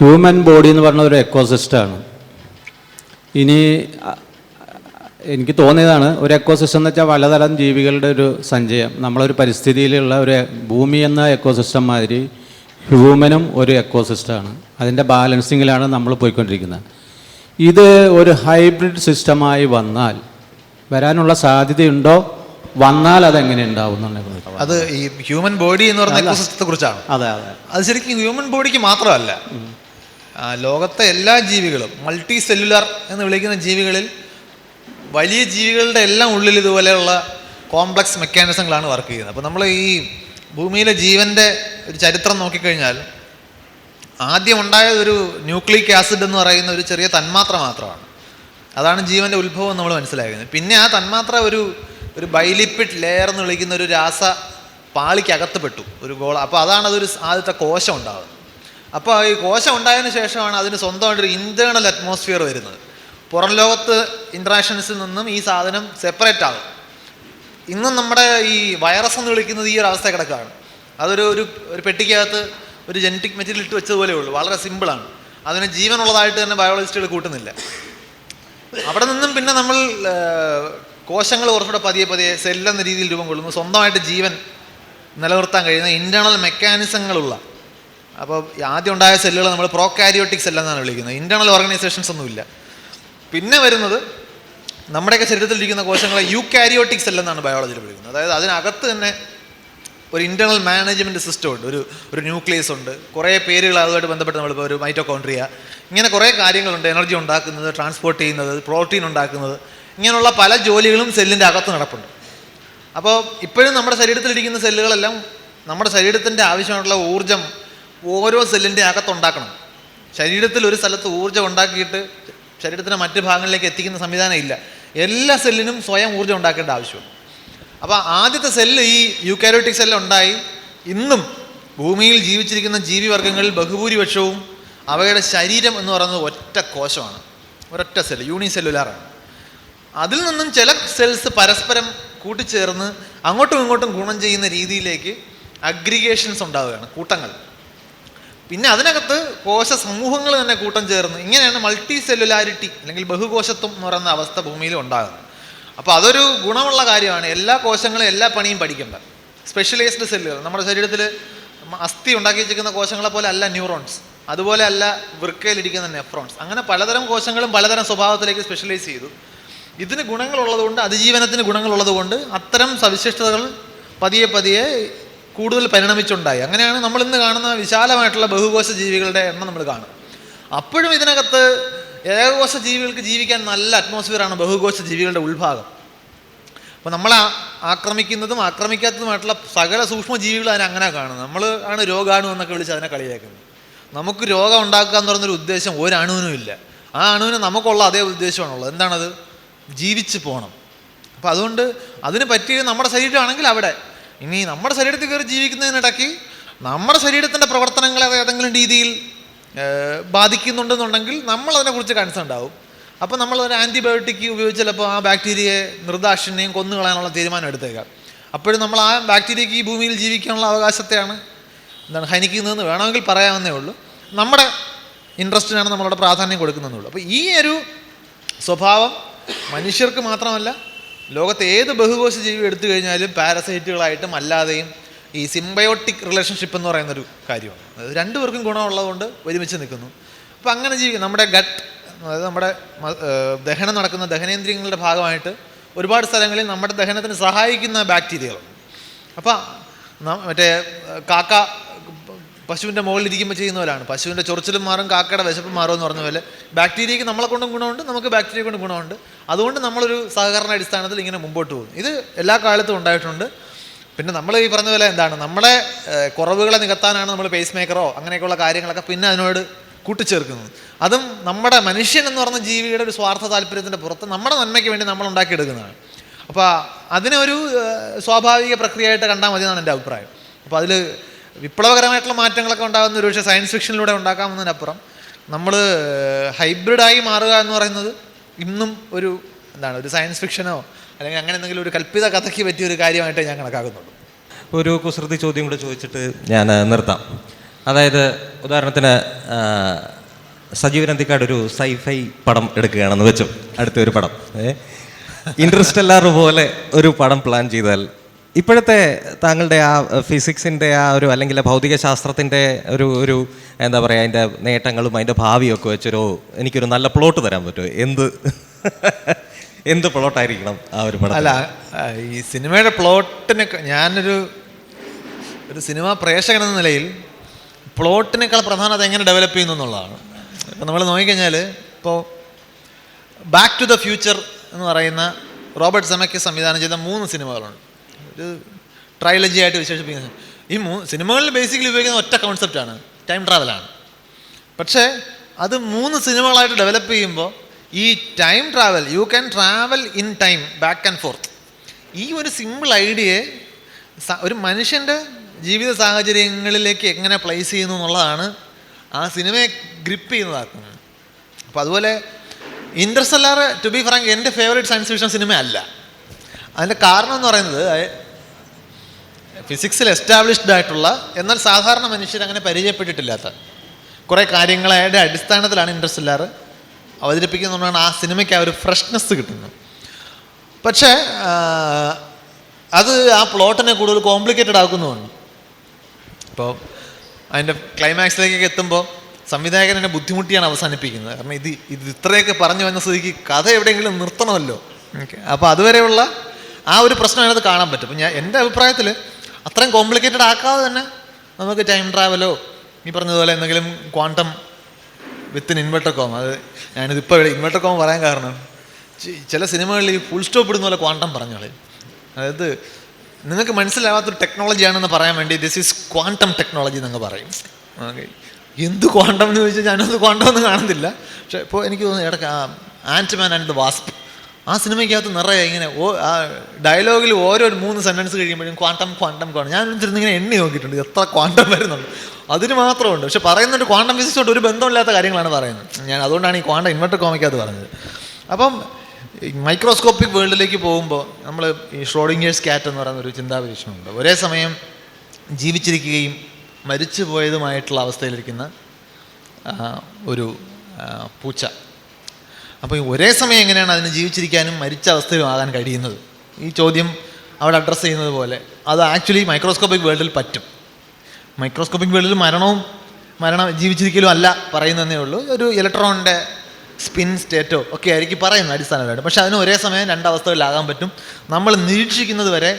Human body എന്ന് പറഞ്ഞ ഒരു എക്കോസിസ്റ്റമാണ്. ഇനി എനിക്ക് തോന്നിയതാണ്, ഒരു എക്കോസിസ്റ്റം എന്ന് വെച്ചാൽ പലതരം ജീവികളുടെ ഒരു സഞ്ചയം. നമ്മളൊരു പരിസ്ഥിതിയിലുള്ള ഒരു ഭൂമി എന്ന എക്കോസിസ്റ്റം മാതിരി ഹ്യൂമനും ഒരു എക്കോസിസ്റ്റമാണ്. അതിൻ്റെ ബാലൻസിങ്ങിലാണ് നമ്മൾ പോയിക്കൊണ്ടിരിക്കുന്നത്. ഇത് ഒരു ഹൈബ്രിഡ് സിസ്റ്റമായി വരാനുള്ള സാധ്യതയുണ്ടോ? വന്നാൽ അതെങ്ങനെ ഉണ്ടാവും? അത് ഈ ഹ്യൂമൻ ബോഡി എന്ന് പറയുന്ന എക്കോസിസ്റ്റത്തെ കുറിച്ചാണ്. അതെ. അത് ശരിക്കും ഹ്യൂമൻ ബോഡിക്ക് മാത്രമല്ല, ലോകത്തെ എല്ലാ ജീവികളും, മൾട്ടി സെല്ലുലാർ എന്ന് വിളിക്കുന്ന ജീവികളിൽ വലിയ ജീവികളുടെ എല്ലാം ഉള്ളിൽ ഇതുപോലെയുള്ള കോംപ്ലക്സ് മെക്കാനിസങ്ങളാണ് വർക്ക് ചെയ്യുന്നത്. അപ്പോൾ നമ്മൾ ഈ ഭൂമിയിലെ ജീവൻ്റെ ഒരു ചരിത്രം നോക്കിക്കഴിഞ്ഞാൽ ആദ്യം ഉണ്ടായത് ഒരു ന്യൂക്ലിക് ആസിഡ് എന്ന് പറയുന്ന ഒരു ചെറിയ തന്മാത്ര മാത്രമാണ്. അതാണ് ജീവൻ്റെ ഉത്ഭവം നമ്മൾ മനസ്സിലാക്കുന്നത്. പിന്നെ ആ തന്മാത്ര ഒരു ബൈലിപ്പിഡ് ലെയർ എന്ന് വിളിക്കുന്ന ഒരു രാസ പാളിക്കകത്ത് പെട്ടു, ഒരു ഗോള. അപ്പോൾ അതാണ് അതൊരു ആദ്യത്തെ കോശം ഉണ്ടാകുന്നത്. അപ്പോൾ ഈ കോശം ഉണ്ടായതിനു ശേഷമാണ് അതിന് സ്വന്തമായിട്ടൊരു ഇൻറ്റേർണൽ അറ്റ്മോസ്ഫിയർ വരുന്നത്. പുറം ലോകത്ത് ഇൻട്രാക്ഷൻസിൽ നിന്നും ഈ സാധനം സെപ്പറേറ്റ് ആകും. ഇന്നും നമ്മുടെ ഈ വൈറസ് എന്ന് വിളിക്കുന്നത് ഈ ഒരു അവസ്ഥ കിടക്കുകയാണ്. അതൊരു ഒരു പെട്ടിക്കകത്ത് ഒരു ജനറ്റിക് മെറ്റീരിയൽ ഇട്ട് വെച്ചതുപോലെ ഉള്ളൂ. വളരെ സിമ്പിളാണ്. അതിന് ജീവനുള്ളതായിട്ട് തന്നെ ബയോളജിസ്റ്റുകൾ കൂട്ടുന്നില്ല. അവിടെ നിന്നും പിന്നെ നമ്മൾ കോശങ്ങൾ കുറച്ചുകൂടെ പതിയെ സെല്ലെന്ന രീതിയിൽ രൂപം കൊള്ളുന്നു. സ്വന്തമായിട്ട് ജീവൻ നിലനിർത്താൻ കഴിയുന്ന ഇൻറ്റേർണൽ മെക്കാനിസങ്ങളുള്ള, അപ്പോൾ ആദ്യം ഉണ്ടായ സെല്ലുകൾ നമ്മൾ പ്രോകാരിയോട്ടിക് സെല്ലെന്നാണ് വിളിക്കുന്നത്. ഇൻറ്റേർണൽ ഓർഗനൈസേഷൻസ് ഒന്നുമില്ല. പിന്നെ വരുന്നത് നമ്മുടെയൊക്കെ ശരീരത്തിലിരിക്കുന്ന കോശങ്ങളെ യൂകാരിയോട്ടിക് സെല്ലെന്നാണ് ബയോളജിയിൽ വിളിക്കുന്നത്. അതായത് അതിനകത്ത് തന്നെ ഒരു ഇൻറ്റേർണൽ മാനേജ്മെൻറ്റ് സിസ്റ്റം ഉണ്ട്. ഒരു ന്യൂക്ലിയസ് ഉണ്ട്. കുറേ പേരുകൾ അതുമായിട്ട് ബന്ധപ്പെട്ട് നമ്മളിപ്പോൾ ഒരു മൈറ്റോകോൺട്രിയ, ഇങ്ങനെ കുറേ കാര്യങ്ങളുണ്ട്. എനർജി ഉണ്ടാക്കുന്നത്, ട്രാൻസ്പോർട്ട് ചെയ്യുന്നത്, പ്രോട്ടീൻ ഉണ്ടാക്കുന്നത്, ഇങ്ങനെയുള്ള പല ജോലികളും സെല്ലിൻ്റെ അകത്ത് നടപ്പുണ്ട്. അപ്പോൾ ഇപ്പോഴും നമ്മുടെ ശരീരത്തിലിരിക്കുന്ന സെല്ലുകളെല്ലാം നമ്മുടെ ശരീരത്തിൻ്റെ ആവശ്യമായിട്ടുള്ള ഊർജ്ജം ഓരോ സെല്ലിൻ്റെ അകത്തുണ്ടാക്കണം. ശരീരത്തിൽ ഒരു സ്ഥലത്ത് ഊർജ്ജം ഉണ്ടാക്കിയിട്ട് ശരീരത്തിൻ്റെ മറ്റ് ഭാഗങ്ങളിലേക്ക് എത്തിക്കുന്ന സംവിധാനം ഇല്ല. എല്ലാ സെല്ലിനും സ്വയം ഊർജ്ജം ഉണ്ടാക്കേണ്ട ആവശ്യമുണ്ട്. അപ്പോൾ ആദ്യത്തെ സെല്ല് ഈ യൂകാരിയോട്ടിക് സെല്ല് ഉണ്ടായി. ഇന്നും ഭൂമിയിൽ ജീവിച്ചിരിക്കുന്ന ജീവിവർഗ്ഗങ്ങളിൽ ബഹുഭൂരിപക്ഷവും അവയുടെ ശരീരം എന്ന് പറയുന്നത് ഒറ്റ കോശമാണ്, ഒരൊറ്റ സെല്ല്, യൂണിസെല്ലുലാറാണ്. അതിൽ നിന്നും ചില സെൽസ് പരസ്പരം കൂട്ടിച്ചേർന്ന് അങ്ങോട്ടും ഇങ്ങോട്ടും ഗുണം ചെയ്യുന്ന രീതിയിലേക്ക് അഗ്രിഗേഷൻസ് ഉണ്ടാവുകയാണ്, കൂട്ടങ്ങൾ. പിന്നെ അതിനകത്ത് കോശ സമൂഹങ്ങൾ തന്നെ കൂട്ടം ചേർന്ന് ഇങ്ങനെയാണ് മൾട്ടി സെല്ലുലാരിറ്റി അല്ലെങ്കിൽ ബഹുകോശത്വം എന്ന് പറയുന്ന അവസ്ഥ ഭൂമിയിൽ ഉണ്ടാകുന്നത്. അപ്പോൾ അതൊരു ഗുണമുള്ള കാര്യമാണ്. എല്ലാ കോശങ്ങളും എല്ലാ പണിയും പഠിക്കേണ്ട സ്പെഷ്യലൈസ്ഡ് സെല്ലുകൾ. നമ്മുടെ ശരീരത്തിൽ അസ്ഥി ഉണ്ടാക്കി വെച്ചിരിക്കുന്ന കോശങ്ങളെ പോലെ അല്ല ന്യൂറോൺസ്, അതുപോലെ അല്ല വൃക്കയിലിരിക്കുന്ന നെഫ്രോൺസ്. അങ്ങനെ പലതരം കോശങ്ങളും പലതരം സ്വഭാവത്തിലേക്ക് സ്പെഷ്യലൈസ് ചെയ്തു. ഇതിന് ഗുണങ്ങളുള്ളതുകൊണ്ട്, അതിജീവനത്തിന് ഗുണങ്ങളുള്ളതുകൊണ്ട് അത്തരം സവിശേഷതകൾ പതിയെ കൂടുതൽ പരിണമിച്ചുണ്ടായി. അങ്ങനെയാണ് നമ്മൾ ഇന്ന് കാണുന്ന വിശാലമായിട്ടുള്ള ബഹുകോശ ജീവികളുടെ എണ്ണം നമ്മൾ കാണും. അപ്പോഴും ഇതിനകത്ത് ഏകകോശ ജീവികൾക്ക് ജീവിക്കാൻ നല്ല അറ്റ്മോസ്ഫിയറാണ് ബഹുകോശ ജീവികളുടെ ഉൾഭാഗം. അപ്പോൾ നമ്മളെ ആക്രമിക്കുന്നതും ആക്രമിക്കാത്തതുമായിട്ടുള്ള സകല സൂക്ഷ്മ ജീവികൾ അതിനെ അങ്ങനെ കാണുന്നത്. നമ്മൾ ആണ് രോഗാണു എന്നൊക്കെ വിളിച്ച് അതിനെ കളിയാക്കുന്നത്. നമുക്ക് രോഗം ഉണ്ടാക്കുക എന്ന് പറയുന്നൊരു ഉദ്ദേശം ഒരു അണുവിനും ഇല്ല. ആ അണുവിന് നമുക്കുള്ള അതേ ഉദ്ദേശമാണുള്ളത്. എന്താണത്? ജീവിച്ച് പോകണം. അപ്പോൾ അതുകൊണ്ട് അതിന് പറ്റിയത് നമ്മുടെ ശരീരമാണെങ്കിൽ അവിടെ. ഇനി നമ്മുടെ ശരീരത്തിൽ കയറി ജീവിക്കുന്നതിനിടയ്ക്ക് നമ്മുടെ ശരീരത്തിൻ്റെ പ്രവർത്തനങ്ങളെ ഏതെങ്കിലും രീതിയിൽ ബാധിക്കുന്നുണ്ടെന്നുണ്ടെങ്കിൽ നമ്മൾ അതിനെക്കുറിച്ച് കൺസേൺ ഉണ്ടാവും. അപ്പോൾ നമ്മൾ ഒരു ആൻറ്റിബയോട്ടിക് ഉപയോഗിച്ച് ചിലപ്പോൾ ആ ബാക്ടീരിയയെ നിർദാക്ഷിണ്യം കൊന്നുകളയാനുള്ള തീരുമാനം എടുത്തേക്കാം. അപ്പോഴും നമ്മൾ ആ ബാക്ടീരിയക്ക് ഈ ഭൂമിയിൽ ജീവിക്കാനുള്ള അവകാശത്തെയാണ് ഹനിക്കുന്നതെന്ന് വേണമെങ്കിൽ പറയാവുന്നേ ഉള്ളൂ. നമ്മുടെ ഇൻട്രസ്റ്റിനാണ് നമ്മളവിടെ പ്രാധാന്യം കൊടുക്കുന്നതെന്നുള്ളൂ. അപ്പോൾ ഈ ഒരു സ്വഭാവം മനുഷ്യർക്ക് മാത്രമല്ല, ലോകത്തെ ഏത് ബഹുകോശ ജീവി എടുത്തു കഴിഞ്ഞാലും പാരസൈറ്റുകളായിട്ടും അല്ലാതെയും ഈ സിംബയോട്ടിക് റിലേഷൻഷിപ്പ് എന്ന് പറയുന്നൊരു കാര്യമാണ്. അത് രണ്ടുപേർക്കും ഗുണമുള്ളതുകൊണ്ട് ഒരുമിച്ച് നിൽക്കുന്നു. അപ്പോൾ അങ്ങനെ നമ്മുടെ ഗട്ട്, അതായത് നമ്മുടെ ദഹനം നടക്കുന്ന ദഹനേന്ദ്രിയങ്ങളുടെ ഭാഗമായിട്ട് ഒരുപാട് സ്ഥലങ്ങളിൽ നമ്മുടെ ദഹനത്തിന് സഹായിക്കുന്ന ബാക്ടീരിയകളുണ്ട്. അപ്പോൾ മറ്റേ കാക്ക പശുവിൻ്റെ മുകളിലിരിക്കുമ്പോൾ ചെയ്യുന്ന പോലെയാണ്. പശുവിൻ്റെ ചൊറിച്ചിലും മാറും, കാക്കയുടെ വിശപ്പ് മാറും എന്ന് പറഞ്ഞ പോലെ ബാക്ടീരിയയ്ക്ക് നമ്മളെ കൊണ്ടും ഗുണമുണ്ട്, നമുക്ക് ബാക്ടീരിയ കൊണ്ട് ഗുണമുണ്ട്. അതുകൊണ്ട് നമ്മളൊരു സഹകരണ അടിസ്ഥാനത്തിൽ ഇങ്ങനെ മുമ്പോട്ട് പോകും. ഇത് എല്ലാ കാലത്തും ഉണ്ടായിട്ടുണ്ട്. പിന്നെ നമ്മൾ ഈ പറഞ്ഞ പോലെ നമ്മുടെ കുറവുകളെ നികത്താനാണ് നമ്മൾ പേസ് മേക്കറോ അങ്ങനെയൊക്കെയുള്ള കാര്യങ്ങളൊക്കെ പിന്നെ അതിനോട് കൂട്ടിച്ചേർക്കുന്നത്. അതും നമ്മുടെ മനുഷ്യൻ എന്ന് പറഞ്ഞ ജീവിയുടെ ഒരു സ്വാർത്ഥ താല്പര്യത്തിൻ്റെ പുറത്ത് നമ്മുടെ നന്മയ്ക്ക് വേണ്ടി നമ്മൾ ഉണ്ടാക്കിയെടുക്കുന്നതാണ്. അപ്പോൾ അതിനൊരു സ്വാഭാവിക പ്രക്രിയയായിട്ട് കണ്ടാൽ മതി എന്നാണ് എൻ്റെ അഭിപ്രായം. അപ്പോൾ അതിൽ വിപ്ലവകരമായിട്ടുള്ള മാറ്റങ്ങളൊക്കെ ഉണ്ടാകുന്ന ഒരു പക്ഷേ സയൻസ് ഫിക്ഷനിലൂടെ ഉണ്ടാക്കാമെന്നതിനപ്പുറം നമ്മൾ ഹൈബ്രിഡായി മാറുക എന്ന് പറയുന്നത് ഇന്നും ഒരു സയൻസ് ഫിക്ഷനോ അല്ലെങ്കിൽ അങ്ങനെ എന്തെങ്കിലും ഒരു കൽപ്പിത കഥയ്ക്ക് പറ്റിയ ഒരു കാര്യമായിട്ടേ ഞാൻ കണക്കാക്കുന്നുള്ളൂ. ഒരു കുസൃതി ചോദ്യം കൂടെ ചോദിച്ചിട്ട് ഞാൻ നിർത്താം. അതായത് ഉദാഹരണത്തിന് സജീവൻ അന്തിക്കാട് ഒരു സൈഫൈ പടം എടുക്കുകയാണെന്ന് വെച്ചു, അടുത്തൊരു പടം ഇൻട്രസ്റ്റെല്ലാർ പോലെ ഒരു പടം പ്ലാൻ ചെയ്താൽ ഇപ്പോഴത്തെ താങ്കളുടെ ആ ഫിസിക്സിൻ്റെ ആ ഒരു അല്ലെങ്കിൽ ഭൗതിക ശാസ്ത്രത്തിൻ്റെ ഒരു എന്താ പറയുക, അതിൻ്റെ നേട്ടങ്ങളും അതിൻ്റെ ഭാവിയൊക്കെ വെച്ചൊരു എനിക്കൊരു നല്ല പ്ലോട്ട് തരാൻ പറ്റുമോ? എന്ത് പ്ലോട്ടായിരിക്കണം ആ ഒരു പടം? അല്ല, ഈ സിനിമയുടെ പ്ലോട്ടിനെ ഞാനൊരു സിനിമാ പ്രേക്ഷകൻ എന്ന നിലയിൽ പ്ലോട്ടിനേക്കാൾ പ്രധാനം അത് എങ്ങനെ ഡെവലപ്പ് ചെയ്യുന്നു എന്നുള്ളതാണ്. ഇപ്പം നമ്മൾ നോക്കിക്കഴിഞ്ഞാൽ ഇപ്പോൾ ബാക്ക് ടു ദ ഫ്യൂച്ചർ എന്ന് പറയുന്ന റോബർട്ട് സെമക്കി സംവിധാനം ചെയ്ത 3 സിനിമകളുണ്ട്. ഒരു ട്രൈലജി ആയിട്ട് വിശേഷിപ്പിക്കുന്നത്. ഈ സിനിമകളിൽ ബേസിക്കലി ഉപയോഗിക്കുന്ന ഒറ്റ കോൺസെപ്റ്റാണ്, ടൈം ട്രാവലാണ്. പക്ഷേ അത് 3 സിനിമകളായിട്ട് ഡെവലപ്പ് ചെയ്യുമ്പോൾ ഈ time travel, you can travel in time back and fourth, ഈ ഒരു സിമ്പിൾ ഐഡിയയെ ഒരു മനുഷ്യൻ്റെ ജീവിത സാഹചര്യങ്ങളിലേക്ക് എങ്ങനെ പ്ലേസ് ചെയ്യുന്നു എന്നുള്ളതാണ് ആ സിനിമയെ ഗ്രിപ്പ് ചെയ്യുന്നതാക്കുന്നത്. അപ്പോൾ അതുപോലെ ഇൻ്റർസ്റ്റെല്ലാർ, ടു ബി ഫ്രാങ്ക്, എൻ്റെ ഫേവറേറ്റ് സയൻസ് ഫിക്ഷൻ സിനിമ അല്ല. അതിൻ്റെ കാരണം എന്ന് പറയുന്നത് ഫിസിക്സിൽ എസ്റ്റാബ്ലിഷ്ഡ് ആയിട്ടുള്ള എന്നാൽ സാധാരണ മനുഷ്യർ അങ്ങനെ പരിചയപ്പെട്ടിട്ടില്ലാത്ത കുറേ കാര്യങ്ങളുടെ അടിസ്ഥാനത്തിലാണ് ഇൻ്റർസ്റ്റെല്ലാർ അവതരിപ്പിക്കുന്നതുകൊണ്ടാണ് ആ സിനിമയ്ക്ക് ആ ഒരു ഫ്രഷ്നെസ് കിട്ടുന്നത്. പക്ഷേ അത് ആ പ്ലോട്ടിനെ കൂടുതൽ കോംപ്ലിക്കേറ്റഡ് ആക്കുന്നുമുണ്ട്. ഇപ്പോൾ അതിൻ്റെ ക്ലൈമാക്സിലേക്കൊക്കെ എത്തുമ്പോൾ സംവിധായകൻ എന്നെ ബുദ്ധിമുട്ടിയാണ് അവസാനിപ്പിക്കുന്നത്. കാരണം ഇത് ഇത്രയൊക്കെ പറഞ്ഞു വന്ന സ്ഥിതിക്ക് കഥ എവിടെയെങ്കിലും നിർത്തണമല്ലോ. ഓക്കെ, അപ്പോൾ അതുവരെയുള്ള ആ ഒരു പ്രശ്നം അതിനകത്ത് കാണാൻ പറ്റും. അപ്പോൾ എൻ്റെ അഭിപ്രായത്തിൽ അത്രയും കോംപ്ലിക്കേറ്റഡ് ആക്കാതെ തന്നെ നമുക്ക് ടൈം ട്രാവലോ ഈ പറഞ്ഞതുപോലെ എന്തെങ്കിലും ക്വാണ്ടം വിത്തിൻ ഇൻവെർട്ടർ കോം, അത് ഞാനിതിപ്പോൾ ഇൻവെർട്ടർ കോം പറയാൻ കാരണം ചില സിനിമകളിൽ ഈ ഫുൾ സ്റ്റോപ്പ് ഇടുന്ന പോലെ ക്വാണ്ടം പറഞ്ഞോളെ, അതായത് നിങ്ങൾക്ക് മനസ്സിലാവാത്തൊരു ടെക്നോളജിയാണെന്ന് പറയാൻ വേണ്ടി ദിസ് ഈസ് ക്വാണ്ടം ടെക്നോളജി എന്നങ്ങ് പറയും. ഓക്കെ, എന്ത് ക്വാണ്ടം എന്ന് ചോദിച്ചാൽ ഞാനൊന്നും ക്വാണ്ടം ഒന്നും കാണുന്നില്ല. പക്ഷേ ഇപ്പോൾ എനിക്ക് തോന്നുന്നു ഇടയ്ക്ക് ആൻറ്റ്മാൻ ആൻഡ് ദ വാസ്പ്, ആ സിനിമയ്ക്കകത്ത് നിറയെ ഇങ്ങനെ ആ ഡയലോഗിൽ ഓരോ 3 സെൻറ്റൻസ് കഴിയുമ്പോഴും ക്വാണ്ടം ക്വാണ്ടം ക്വാണ്ടം, ഞാൻ ഇങ്ങനെ എണ്ണി നോക്കിയിട്ടുണ്ട് എത്ര ക്വാണ്ടം വരുന്നുണ്ട്. അതിന് മാത്രമുണ്ട്, പക്ഷെ പറയുന്നുണ്ട് ക്വാണ്ടം ഫിസിക്സോട്ട് ഒരു ബന്ധമില്ലാത്ത കാര്യങ്ങളാണ് പറയുന്നത്. ഞാൻ അതുകൊണ്ടാണ് ഈ ക്വാണ്ടം ഇൻവെർട്ടർ കോമിക്കകത്ത് പറഞ്ഞത്. അപ്പം മൈക്രോസ്കോപ്പിക് വേൾഡിലേക്ക് പോകുമ്പോൾ നമ്മൾ ഈ ഷ്രോഡിംഗേഴ്സ് ക്യാറ്റ് എന്ന് പറയുന്ന ഒരു ചിന്താപരീക്ഷണമുണ്ട്. ഒരേ സമയം ജീവിച്ചിരിക്കുകയും മരിച്ചു പോയതുമായിട്ടുള്ള അവസ്ഥയിലിരിക്കുന്ന ഒരു പൂച്ച. അപ്പോൾ ഒരേ സമയം എങ്ങനെയാണ് അതിന് ജീവിച്ചിരിക്കാനും മരിച്ച അവസ്ഥയിലും ആകാൻ കഴിയുന്നത്? ഈ ചോദ്യം അവിടെ അഡ്രസ്സ് ചെയ്യുന്നത് പോലെ അത് ആക്ച്വലി മൈക്രോസ്കോപ്പിക് വേൾഡിൽ പറ്റും. മൈക്രോസ്കോപ്പിക് വേൾഡിൽ മരണം ജീവിച്ചിരിക്കലും അല്ല പറയുന്നതേ ഉള്ളൂ. ഒരു ഇലക്ട്രോണിൻ്റെ സ്പിൻ സ്റ്റേറ്റോ ഒക്കെ ആയിരിക്കും പറയുന്നത് അടിസ്ഥാനമായിട്ട്. പക്ഷെ അതിന് ഒരേ സമയം 2 അവസ്ഥകളിലാകാൻ പറ്റും. നമ്മൾ നിരീക്ഷിക്കുന്നത് വരെ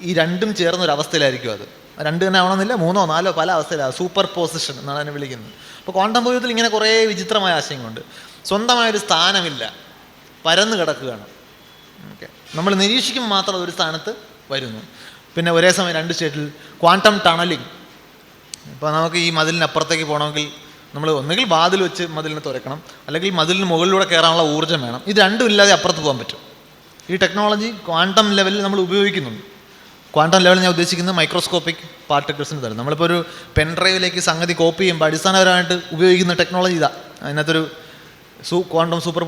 ഈ രണ്ടും ചേർന്നൊരവസ്ഥയിലായിരിക്കും. അത് 2 തന്നെ ആവണമെന്നില്ല, 3ഓ 4ഓ പല അവസ്ഥയിലാകും. സൂപ്പർ പോസിഷൻ എന്നാണ് അതിനെ വിളിക്കുന്നത്. അപ്പോൾ ക്വാണ്ടം ഭൗതികത്തിൽ ഇങ്ങനെ കുറേ വിചിത്രമായ ആശയങ്ങളുണ്ട്. സ്വന്തമായൊരു സ്ഥാനമില്ല, പരന്ന് കിടക്കുകയാണ്. ഓക്കെ, നമ്മൾ നിരീക്ഷിക്കുമ്പോൾ മാത്രം അതൊരു സ്ഥാനത്ത് വരുന്നു. പിന്നെ ഒരേ സമയം 2 സ്റ്റേറ്റിൽ ക്വാണ്ടം ടണലിങ്. ഇപ്പോൾ നമുക്ക് ഈ മതിലിനപ്പുറത്തേക്ക് പോകണമെങ്കിൽ നമ്മൾ ഒന്നുകിൽ വാതിൽ വെച്ച് മതിലിനെ തുറക്കണം, അല്ലെങ്കിൽ മതിലിന് മുകളിലൂടെ കയറാനുള്ള ഊർജ്ജം വേണം. ഇത് രണ്ടും ഇല്ലാതെ അപ്പുറത്ത് പോകാൻ പറ്റും. ഈ ടെക്നോളജി ക്വാണ്ടം ലെവലിൽ നമ്മൾ ഉപയോഗിക്കുന്നുണ്ട്. ക്വാണ്ടം ലെവൽ ഞാൻ ഉദ്ദേശിക്കുന്നത് മൈക്രോസ്കോപ്പിക് പാർട്ടിക്കിൾസിന് തരും. നമ്മളിപ്പോൾ ഒരു പെൻ ഡ്രൈവിലേക്ക് സംഗതി കോപ്പി ചെയ്യുമ്പോൾ അടിസ്ഥാനപരമായിട്ട് ഉപയോഗിക്കുന്ന ടെക്നോളജി ഇതാ. അതിനകത്തൊരു ക്വാണ്ടം സൂപ്പർ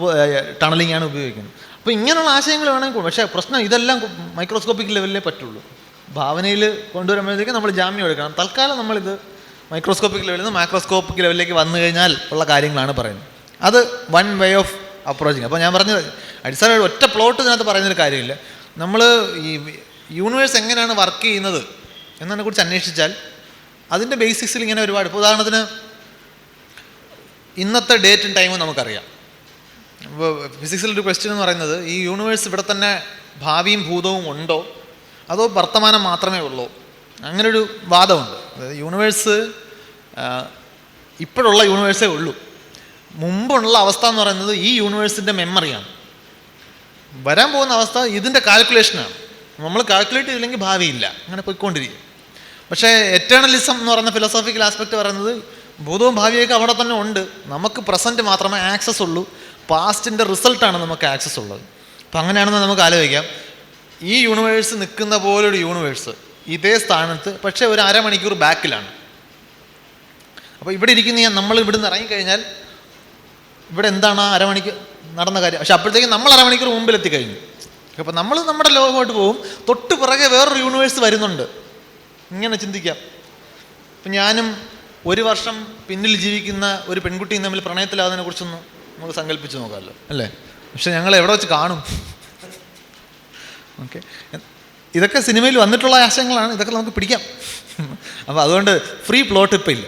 ടണലിംഗ് ആണ് ഉപയോഗിക്കുന്നത്. അപ്പോൾ ഇങ്ങനെയുള്ള ആശയങ്ങൾ വേണമെങ്കിൽ, പക്ഷേ പ്രശ്നം ഇതെല്ലാം മൈക്രോസ്കോപ്പിക് ലെവലിലേ പറ്റുള്ളൂ. ഭാവനയിൽ കൊണ്ടുവരുമ്പോഴത്തേക്ക് നമ്മൾ ജാമ്യം എടുക്കണം. തൽക്കാലം നമ്മളിത് മൈക്രോസ്കോപ്പിക് ലെവലിൽ നിന്ന് മാക്രോസ്കോപ്പിക് ലെവലിലേക്ക് വന്നു കഴിഞ്ഞാൽ ഉള്ള കാര്യങ്ങളാണ് പറയുന്നത്. അത് വൺ വേ ഓഫ് അപ്രോച്ചിങ്. അപ്പോൾ ഞാൻ പറഞ്ഞത് അടിസ്ഥാനമായിട്ട് ഒറ്റ പ്ലോട്ട് ഇതിനകത്ത് പറയുന്നൊരു കാര്യമില്ല. നമ്മൾ ഈ യൂണിവേഴ്സ് എങ്ങനെയാണ് വർക്ക് ചെയ്യുന്നത് എന്നതിനെക്കുറിച്ച് അന്വേഷിച്ചാൽ അതിൻ്റെ ബേസിക്സിൽ ഇങ്ങനെ ഒരുപാട്, ഇപ്പോൾ ഉദാഹരണത്തിന് ഇന്നത്തെ ഡേറ്റും ടൈമും നമുക്കറിയാം. ഇപ്പോൾ ഫിസിക്സിലൊരു ക്വസ്റ്റ്യൻ എന്ന് പറയുന്നത് ഈ യൂണിവേഴ്സ് ഇവിടെ തന്നെ ഭാവിയും ഭൂതവും ഉണ്ടോ അതോ വർത്തമാനം മാത്രമേ ഉള്ളൂ? അങ്ങനൊരു വാദമുണ്ട്. അതായത് യൂണിവേഴ്സ് ഇപ്പോഴുള്ള യൂണിവേഴ്സേ ഉള്ളൂ. മുമ്പുള്ള അവസ്ഥ എന്ന് പറയുന്നത് ഈ യൂണിവേഴ്സിൻ്റെ മെമ്മറിയാണ്. വരാൻ പോകുന്ന അവസ്ഥ ഇതിൻ്റെ കാൽക്കുലേഷനാണ്. നമ്മൾ കാൽക്കുലേറ്റ് ചെയ്തില്ലെങ്കിൽ ഭാവിയില്ല, അങ്ങനെ പോയിക്കൊണ്ടിരിക്കും. പക്ഷേ എറ്റേണലിസം എന്ന് പറയുന്ന ഫിലോസോഫിക്കൽ ആസ്പെക്റ്റ് പറയുന്നത് ഭൂതവും ഭാവിയൊക്കെ അവിടെ തന്നെ ഉണ്ട്, നമുക്ക് പ്രസൻറ്റ് മാത്രമേ ആക്സസ് ഉള്ളൂ, പാസ്റ്റിൻ്റെ റിസൾട്ടാണ് നമുക്ക് ആക്സസ് ഉള്ളത്. അപ്പം അങ്ങനെയാണെന്ന് നമുക്ക് ആലോചിക്കാം. ഈ യൂണിവേഴ്സ് നിൽക്കുന്ന പോലൊരു യൂണിവേഴ്സ് ഇതേ സ്ഥാനത്ത് പക്ഷേ ഒരു അരമണിക്കൂർ ബാക്കിലാണ്. അപ്പോൾ ഇവിടെ ഇരിക്കുന്ന നമ്മൾ ഇവിടുന്ന് ഇറങ്ങിക്കഴിഞ്ഞാൽ ഇവിടെ എന്താണ് ആ അരമണിക്കൂർ നടന്ന കാര്യം, പക്ഷെ അപ്പോഴത്തേക്കും നമ്മൾ അരമണിക്കൂർ മുമ്പിലെത്തിക്കഴിഞ്ഞു. അപ്പോൾ നമ്മൾ നമ്മുടെ ലോകമായിട്ട് പോകും, തൊട്ട് പിറകെ വേറൊരു യൂണിവേഴ്സ് വരുന്നുണ്ട്. ഇങ്ങനെ ചിന്തിക്കാം. അപ്പം ഞാനും 1 വർഷം പിന്നിൽ ജീവിക്കുന്ന ഒരു പെൺകുട്ടിയും തമ്മിൽ പ്രണയത്തിലാകുന്നതിനെ കുറിച്ചൊന്നും നമുക്ക് സങ്കല്പിച്ച് നോക്കാമല്ലോ അല്ലേ? പക്ഷെ ഞങ്ങൾ എവിടെ വെച്ച് കാണും? ഓക്കെ, ഇതൊക്കെ സിനിമയിൽ വന്നിട്ടുള്ള ആശയങ്ങളാണ്, ഇതൊക്കെ നമുക്ക് പിടിക്കാം. അപ്പോൾ അതുകൊണ്ട് ഫ്രീ പ്ലോട്ട് ഇപ്പം ഇല്ല.